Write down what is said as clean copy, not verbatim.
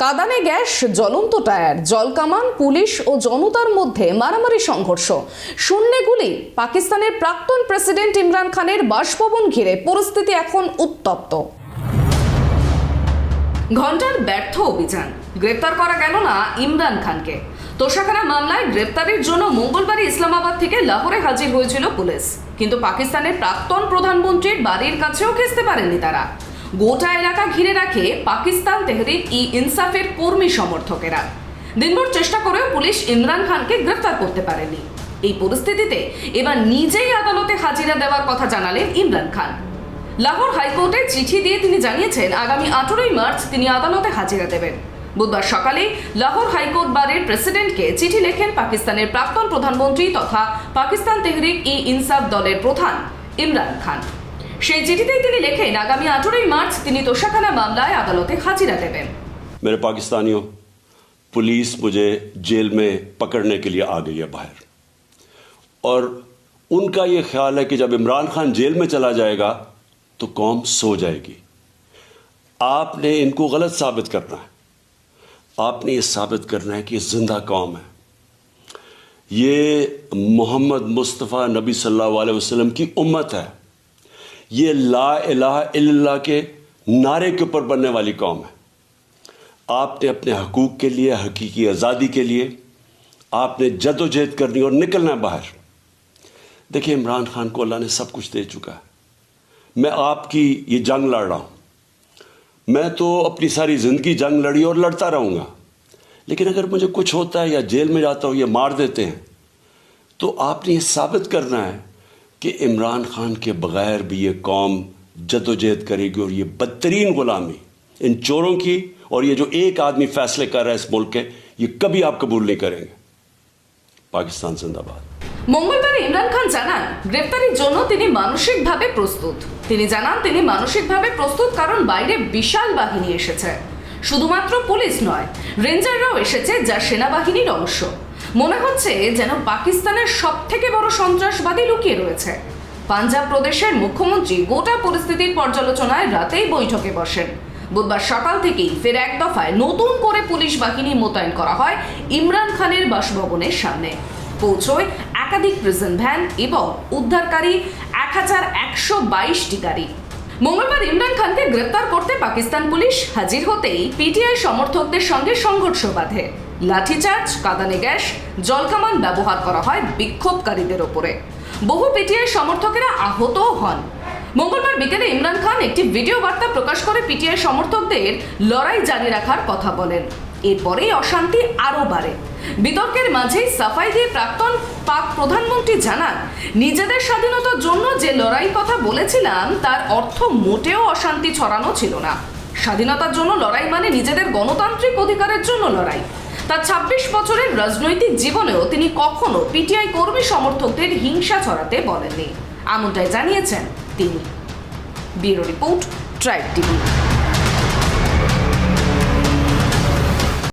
কাঁদানে gas, জ্বলন্ত tyre, জলকামান, police ও জনতার মধ্যে মারামারি সংঘর্ষ, শূন্যে গুলি। পাকিস্তানের প্রাক্তন প্রেসিডেন্ট ইমরান খানের বাসভবন ঘিরে পরিস্থিতি এখন উত্তপ্ত। ঘণ্টার ব্যর্থ অভিযান, গ্রেপ্তার করা গেল না ইমরান খানকে। তোষাখানা মামলায় গ্রেপ্তারের জন্য মঙ্গলবার ইসলামাবাদ থেকে লাহোরে হাজির হয়েছিল পুলিশ, কিন্তু পাকিস্তানের প্রাক্তন প্রধানমন্ত্রীর বাড়ির কাছেও ঘেঁষতে পারেনি তারা। গোটা এলাকা ঘিরে রাখে পাকিস্তান তেহরিক-ই-ইনসাফের কর্মী সমর্থকেরা। দিনভর চেষ্টা করেও পুলিশ ইমরান খানকে গ্রেফতার করতে পারেনি। এই পরিস্থিতিতে এবার নিজেই আদালতে হাজিরা দেওয়ার কথা জানালেন ইমরান খান। লাহোর হাইকোর্টে চিঠি দিয়ে তিনি জানিয়েছেন আগামী 18ই মার্চ তিনি আদালতে হাজিরা দেবেন। বুধবার সকালে লাহোর হাইকোর্ট বারের প্রেসিডেন্টকে চিঠি লেখেন পাকিস্তানের প্রাক্তন প্রধানমন্ত্রী তথা পাকিস্তান তেহরিক-ই-ইনসাফ দলের প্রধান ইমরান খান। সেই চিঠিতেই তিনি লেখেন আগামী 18ই মার্চ তিনি তোষাখানা মামলায় আদালতে হাজিরা দেবেন। मेरे पाकिस्तानियों, पुलिस मुझे जेल में पकड़ने के लिए आ गई है बाहर, और उनका ये ख्याल है कि जब इमरान खान जेल में चला जाएगा तो कौम सो जाएगी। आपने इनको गलत साबित करना है। आपने ये साबित करना है कि ये जिंदा कौम है। ये मोहम्मद मुस्तफ़ा नबी सल्लल्लाहु अलैहि वसल्लम की उम्मत है। ये ला इलाहा इल्लल्लाह के नारे के ऊपर बनने वाली कौम है। आपने अपने हकूक़ के लिए, हकीकी आज़ादी के लिए आपने जदोजहद करनी और निकलना है बाहर। देखिए, इमरान खान को अल्लाह ने सब कुछ दे चुका है। मैं आपकी ये जंग लड़ रहा हूँ। मैं तो अपनी सारी ज़िंदगी जंग लड़ी और लड़ता रहूँगा, लेकिन अगर मुझे कुछ होता है या जेल में जाता हूँ, ये मार देते हैं, तो आपने ये साबित करना है कि इमरान खान के बगैर भी ये कौम जदोजहद करेगी, और ये बदतरीन गुलामी इन चोरों की और ये जो एक आदमी फैसले कर रहा है इस मुल्क के, ये कभी आप कबूल नहीं करेंगे। पाकिस्तान जिंदाबाद। মঙ্গলবার ইমরান খান জানান গ্রেফতারের জন্য তিনি মানসিকভাবে প্রস্তুত। তিনি জানান তিনি মানসিকভাবে প্রস্তুত কারণ বাইরে বিশাল বাহিনী এসেছে। শুধুমাত্র পুলিশ নয়, রেঞ্জাররাও এসেছে, যা সেনাবাহিনীর অংশ। মনে হচ্ছে যেন পাকিস্তানের সবথেকে বড় সন্ত্রাসবাদী লুকিয়ে রয়েছে। পাঞ্জাব প্রদেশের মুখ্যমন্ত্রী গোটা পরিস্থিতির পর্যালোচনায় রাতেই বৈঠকে বসেন। বুধবার সকাল থেকেই ফের এক দফায় নতুন করে পুলিশ বাহিনী মোতায়েন করা হয় ইমরান খানের বাসভবনের সামনে। পৌঁছয় একাধিক প্রিজন ভ্যান এবং উদ্ধারকারী 1122টি গাড়ি। মঙ্গলবার ইমরান খানকে গ্রেফতার করতে পাকিস্তান পুলিশ হাজির হতেই পিটিআই সমর্থকদের সঙ্গে সংঘর্ষ বাধে। লাঠিচার্জ, কাঁদানে গ্যাস, জলকামান ব্যবহার করা হয় বিক্ষোভকারীদের ওপরে। বহু পিটিআই সমর্থকেরা আহতও হন। মঙ্গলবার বিকেলে ইমরান খান একটি ভিডিও বার্তা প্রকাশ করে পিটিআই সমর্থকদের লড়াই জারি রাখার কথা বলেন। এরপরেই অশান্তি আরও বাড়ে। বিতর্কের মাঝেই সাফাই দিয়ে প্রাক্তন পাক প্রধানমন্ত্রী জানান নিজেদের স্বাধীনতার জন্য যে লড়াই কথা বলেছিলাম তার অর্থ মোটেও অশান্তি ছড়ানো ছিল না। স্বাধীনতার জন্য লড়াই মানে নিজেদের গণতান্ত্রিক অধিকারের জন্য লড়াই। তার 26 বছরের রাজনৈতিক জীবনেও তিনি কখনো পিটিআই কর্মী সমর্থকদের হিংসা ছড়াতে বলেননি, এমনটাই জানিয়েছেন তিনি। Bureau report, tribe TV.